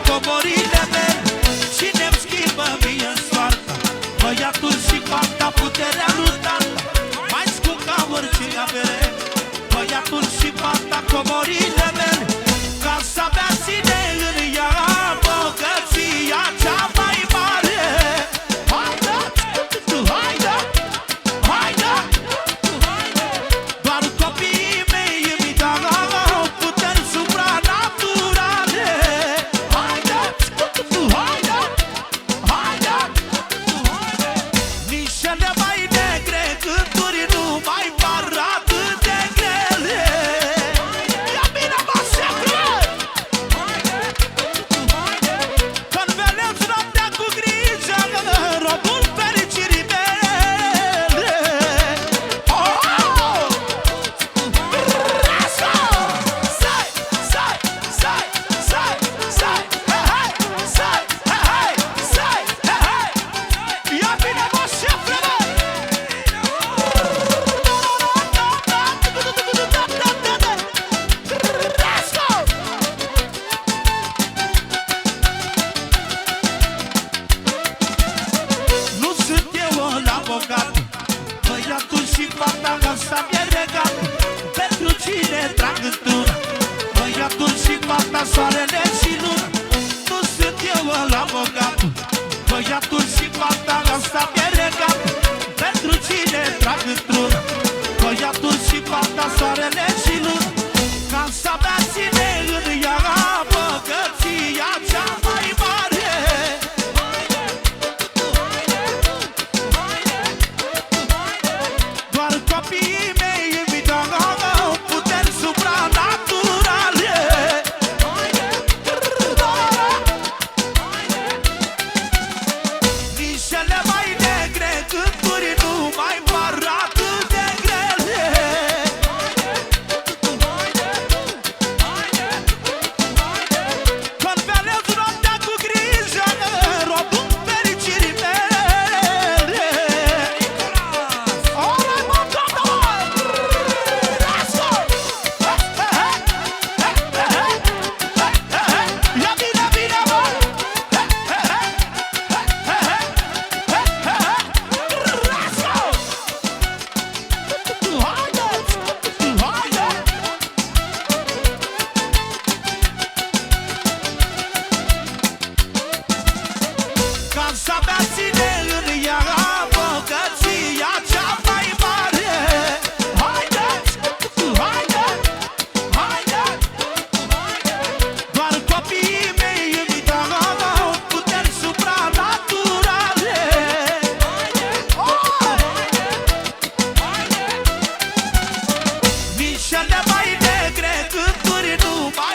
comorile mele. Cine-mi schimbă mie soarta? Băiatul și fata, puterea lui tata, mai scump ca orice avere. Băiatul și fata, comorile mele. Casa mea ține în ea bogăția cea mai mare. Haide, haide, haide, doar copiii mei îmi dau puteri supranaturale. Haide, haide, haide, nișele mai negre, gânduri nu mai par atât de grele. Ia bine, mă, șefule! Când veneți noaptea cu grijă, robul fericirii mele. Oh! Rasco! Sai, sai, sai, sai, sai, hei, sai, hei, sai, hei. Ia bine, mă, șefule! Rasco! Nu sunt eu ăla bogat, băiatul și fata, asta mi-e regat. Pentru cine trag într-una, băiatul și fata, soarele și luna. Nu sunt eu ăla bogat, băiatul și fata, asta mi-e regat. Pentru cine trag într-una, băiatul și fata, soarele și luna. Casa mea ține în ea bogăția cea mai mare. Doar copiii mei îmi dau puteri supranaturale. Nișele mai negre, gânduri nu mai par atât de grele. Când veneți noaptea cu grijă, robul fericirii mele. Ora, mă, doamnă! Rasco! Ia bine, bine, mă! Rasco! Haideți! Haide! Casa mea ține în ea bogăția cea mai mare. Haideți! Haide! Haide! Doar copiii mei îmi dau puteri supranaturale. Nișele mai negre, gânduri nu mai